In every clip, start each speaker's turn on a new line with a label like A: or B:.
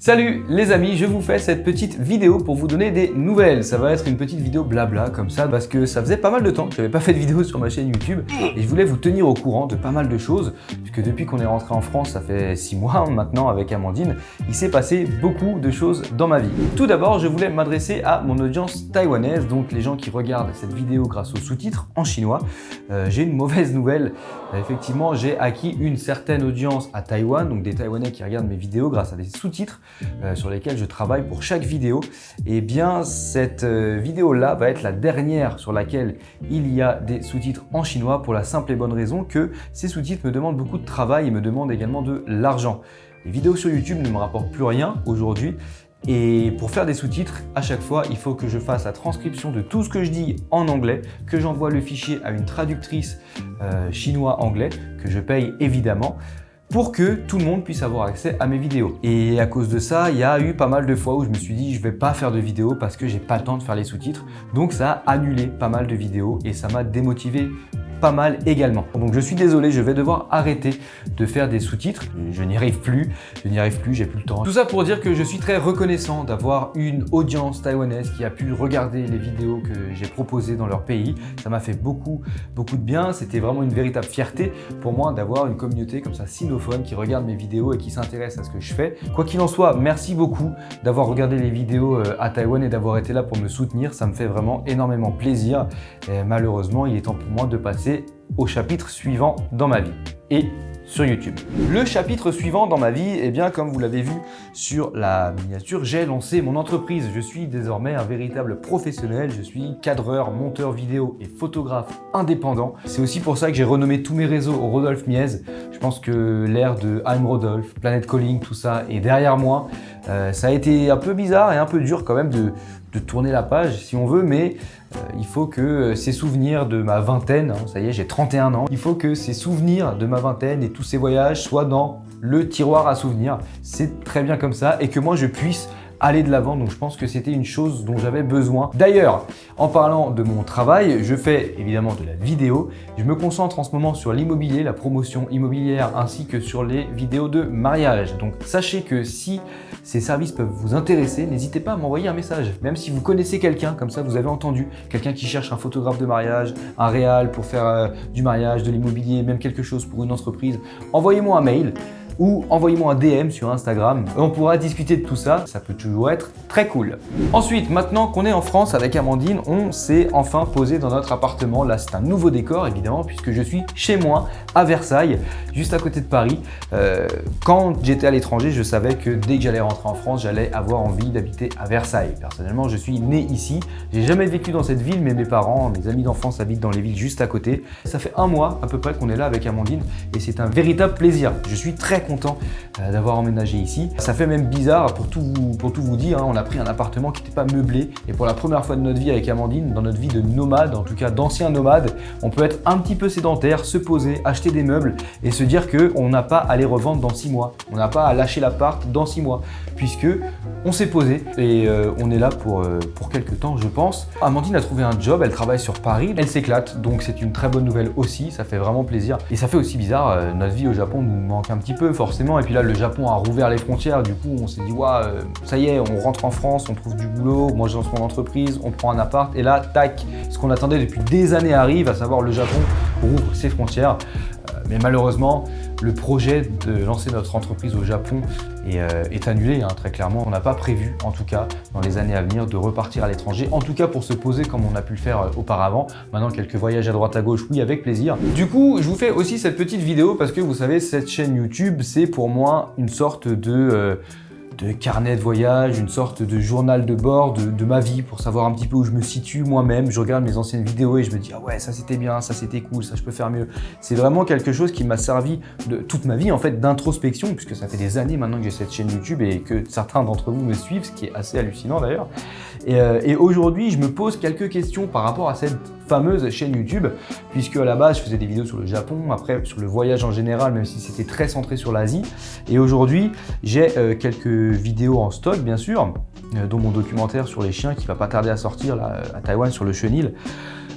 A: Salut les amis, je vous fais cette petite vidéo pour vous donner des nouvelles. Ça va être une petite vidéo blabla comme ça parce que ça faisait pas mal de temps que je n'avais pas fait de vidéo sur ma chaîne YouTube et je voulais vous tenir au courant de pas mal de choses puisque depuis qu'on est rentré en France, ça fait 6 mois maintenant avec Amandine, il s'est passé beaucoup de choses dans ma vie. Tout d'abord, je voulais m'adresser à mon audience taïwanaise, donc les gens qui regardent cette vidéo grâce aux sous-titres en chinois. J'ai une mauvaise nouvelle. Effectivement, j'ai acquis une certaine audience à Taïwan, donc des Taïwanais qui regardent mes vidéos grâce à des sous-titres sur lesquels je travaille pour chaque vidéo. Et bien cette vidéo là va être la dernière sur laquelle il y a des sous-titres en chinois pour la simple et bonne raison que ces sous-titres me demandent beaucoup de travail et me demandent également de l'argent. Les vidéos sur YouTube ne me rapportent plus rien aujourd'hui. Et pour faire des sous-titres, à chaque fois, il faut que je fasse la transcription de tout ce que je dis en anglais, que j'envoie le fichier à une traductrice chinois-anglais, que je paye évidemment, pour que tout le monde puisse avoir accès à mes vidéos. Et à cause de ça, il y a eu pas mal de fois où je me suis dit je vais pas faire de vidéos parce que j'ai pas le temps de faire les sous-titres. Donc ça a annulé pas mal de vidéos et ça m'a démotivé pas mal également. Donc je suis désolé, je vais devoir arrêter de faire des sous-titres. Je n'y arrive plus, j'ai plus le temps. Tout ça pour dire que je suis très reconnaissant d'avoir une audience taïwanaise qui a pu regarder les vidéos que j'ai proposées dans leur pays. Ça m'a fait beaucoup de bien. C'était vraiment une véritable fierté pour moi d'avoir une communauté comme ça sinophone qui regarde mes vidéos et qui s'intéresse à ce que je fais. Quoi qu'il en soit, merci beaucoup d'avoir regardé les vidéos à Taïwan et d'avoir été là pour me soutenir. Ça me fait vraiment énormément plaisir. Et malheureusement, il est temps pour moi de passer au chapitre suivant dans ma vie et sur YouTube. Le chapitre suivant dans ma vie, eh bien comme vous l'avez vu sur la miniature, j'ai lancé mon entreprise. Je suis désormais un véritable professionnel, je suis cadreur, monteur vidéo et photographe indépendant. C'est aussi pour ça que j'ai renommé tous mes réseaux au Rodolphe Miez. Je pense que l'ère de I'm Rodolphe, Planet Calling, tout ça est derrière moi. Ça a été un peu bizarre et un peu dur quand même de tourner la page si on veut, mais il faut que ces souvenirs de ma vingtaine, ça y est, j'ai 31 ans, il faut que ces souvenirs de ma vingtaine et tous ces voyages soient dans le tiroir à souvenirs. C'est très bien comme ça et que moi je puisse aller de l'avant, donc je pense que c'était une chose dont j'avais besoin. D'ailleurs, en parlant de mon travail, je fais évidemment de la vidéo. Je me concentre en ce moment sur l'immobilier, la promotion immobilière, ainsi que sur les vidéos de mariage. Donc sachez que si ces services peuvent vous intéresser, n'hésitez pas à m'envoyer un message. Même si vous connaissez quelqu'un, comme ça vous avez entendu, quelqu'un qui cherche un photographe de mariage, un réal pour faire du mariage, de l'immobilier, même quelque chose pour une entreprise, envoyez-moi un mail ou envoyez-moi un DM sur Instagram. On pourra discuter de tout ça, ça peut toujours être très cool. Ensuite, maintenant qu'on est en France avec Amandine, on s'est enfin posé dans notre appartement. Là, c'est un nouveau décor évidemment puisque je suis chez moi à Versailles, juste à côté de Paris. Quand j'étais à l'étranger, je savais que dès que j'allais rentrer en France, j'allais avoir envie d'habiter à Versailles. Personnellement, je suis né ici. J'ai jamais vécu dans cette ville, mais mes parents, mes amis d'enfance habitent dans les villes juste à côté. Ça fait un mois à peu près qu'on est là avec Amandine et c'est un véritable plaisir. Je suis très content d'avoir emménagé ici. Ça fait même bizarre pour tout vous dire, hein, on a pris un appartement qui n'était pas meublé et pour la première fois de notre vie avec Amandine, dans notre vie de nomade, en tout cas d'ancien nomade, on peut être un petit peu sédentaire, se poser, acheter des meubles et se dire qu'on n'a pas à les revendre dans 6 mois. On n'a pas à lâcher l'appart dans 6 mois puisque on s'est posé et on est là pour quelques temps je pense. Amandine a trouvé un job, elle travaille sur Paris, elle s'éclate donc c'est une très bonne nouvelle aussi, ça fait vraiment plaisir et ça fait aussi bizarre, notre vie au Japon nous manque un petit peu forcément et puis là le Japon a rouvert les frontières, du coup on s'est dit waouh, ça y est, on rentre en France, on trouve du boulot, moi je lance mon entreprise, on prend un appart et là tac, ce qu'on attendait depuis des années arrive, à savoir le Japon rouvre ses frontières. Mais malheureusement, le projet de lancer notre entreprise au Japon est annulé, hein, très clairement. On n'a pas prévu, en tout cas, dans les années à venir, de repartir à l'étranger, en tout cas pour se poser comme on a pu le faire auparavant. Maintenant, quelques voyages à droite à gauche, oui, avec plaisir. Du coup, je vous fais aussi cette petite vidéo parce que vous savez, cette chaîne YouTube, c'est pour moi une sorte de carnet de voyage, une sorte de journal de bord de ma vie pour savoir un petit peu où je me situe moi-même. Je regarde mes anciennes vidéos et je me dis ah ouais, ça c'était bien, ça c'était cool, ça je peux faire mieux. C'est vraiment quelque chose qui m'a servi de toute ma vie en fait d'introspection puisque ça fait des années maintenant que j'ai cette chaîne YouTube et que certains d'entre vous me suivent, ce qui est assez hallucinant d'ailleurs. Et aujourd'hui, je me pose quelques questions par rapport à cette fameuse chaîne YouTube puisque à la base, je faisais des vidéos sur le Japon, après sur le voyage en général, même si c'était très centré sur l'Asie. Et aujourd'hui, j'ai quelques vidéos en stock, bien sûr, dont mon documentaire sur les chiens qui va pas tarder à sortir là, à Taïwan sur le chenil.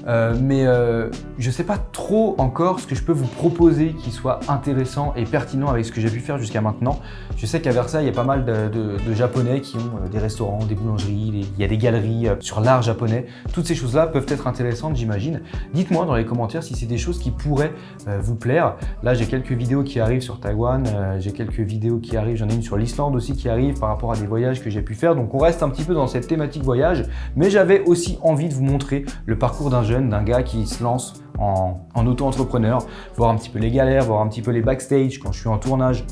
A: Je sais pas trop encore ce que je peux vous proposer qui soit intéressant et pertinent avec ce que j'ai pu faire jusqu'à maintenant. Je sais qu'à Versailles, il y a pas mal de Japonais qui ont des restaurants, des boulangeries, il y a des galeries sur l'art japonais. Toutes ces choses-là peuvent être intéressantes, j'imagine. Dites-moi dans les commentaires si c'est des choses qui pourraient vous plaire. Là, j'ai quelques vidéos qui arrivent sur Taïwan, j'ai quelques vidéos qui arrivent, j'en ai une sur l'Islande aussi qui arrive par rapport à des voyages que j'ai pu faire. Donc on reste un petit peu dans cette thématique voyage, mais j'avais aussi envie de vous montrer le parcours d'un jeune, d'un gars qui se lance en auto-entrepreneur, voir un petit peu les galères, voir un petit peu les backstage quand je suis en tournage,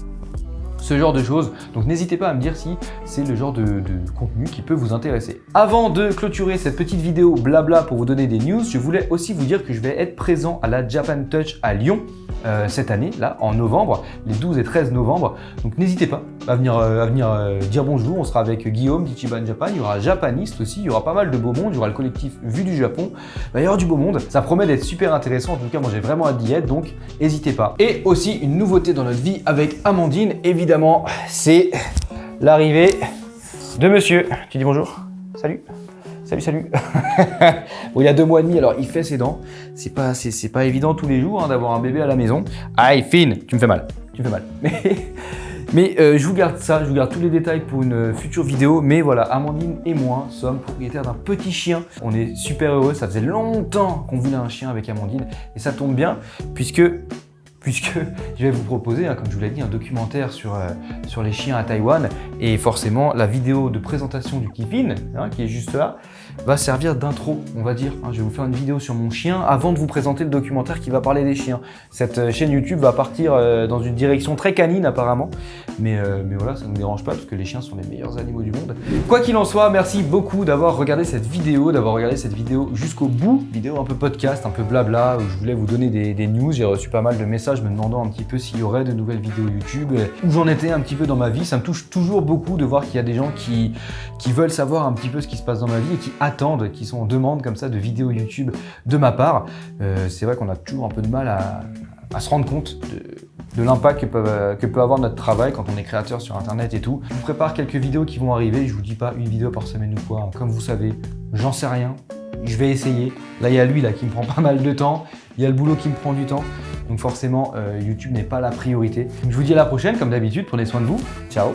A: ce genre de choses. Donc n'hésitez pas à me dire si c'est le genre de contenu qui peut vous intéresser. Avant de clôturer cette petite vidéo blabla pour vous donner des news, je voulais aussi vous dire que je vais être présent à la Japan Touch à Lyon cette année, là en novembre, les 12 et 13 novembre. Donc n'hésitez pas à venir dire bonjour. On sera avec Guillaume d'Ichiban Japan, il y aura Japaniste aussi, il y aura pas mal de beau monde, il y aura le collectif Vue du Japon, il va y avoir du beau monde. Ça promet d'être super intéressant, en tout cas moi j'ai vraiment hâte d'y être, donc n'hésitez pas. Et aussi une nouveauté dans notre vie avec Amandine, évidemment, c'est l'arrivée de monsieur. Tu dis bonjour? Salut. Salut. Bon, il a 2 mois et demi, alors il fait ses dents. C'est pas évident tous les jours d'avoir un bébé à la maison. Aïe, Finn, tu me fais mal. Mais je vous garde ça, je vous garde tous les détails pour une future vidéo. Mais voilà, Amandine et moi sommes propriétaires d'un petit chien. On est super heureux, ça faisait longtemps qu'on voulait un chien avec Amandine. Et ça tombe bien, puisque je vais vous proposer, comme je vous l'ai dit, un documentaire sur les chiens à Taïwan. Et forcément, la vidéo de présentation du Kifin, qui est juste là, va servir d'intro, on va dire. Je vais vous faire une vidéo sur mon chien avant de vous présenter le documentaire qui va parler des chiens. Cette chaîne YouTube va partir dans une direction très canine apparemment. Mais voilà, ça ne nous dérange pas parce que les chiens sont les meilleurs animaux du monde. Quoi qu'il en soit, merci beaucoup d'avoir regardé cette vidéo, jusqu'au bout. Vidéo un peu podcast, un peu blabla, où je voulais vous donner des news. J'ai reçu pas mal de messages me demandant un petit peu s'il y aurait de nouvelles vidéos YouTube, où j'en étais un petit peu dans ma vie. Ça me touche toujours beaucoup de voir qu'il y a des gens qui veulent savoir un petit peu ce qui se passe dans ma vie et qui attendent, qui sont en demande comme ça de vidéos YouTube de ma part. C'est vrai qu'on a toujours un peu de mal à se rendre compte de l'impact que peut avoir notre travail quand on est créateur sur internet et tout. Je vous prépare quelques vidéos qui vont arriver, je vous dis pas une vidéo par semaine ou quoi, comme vous savez, j'en sais rien, je vais essayer. Là il y a lui qui me prend pas mal de temps, il y a le boulot qui me prend du temps, donc forcément YouTube n'est pas la priorité. Je vous dis à la prochaine, comme d'habitude, prenez soin de vous, ciao.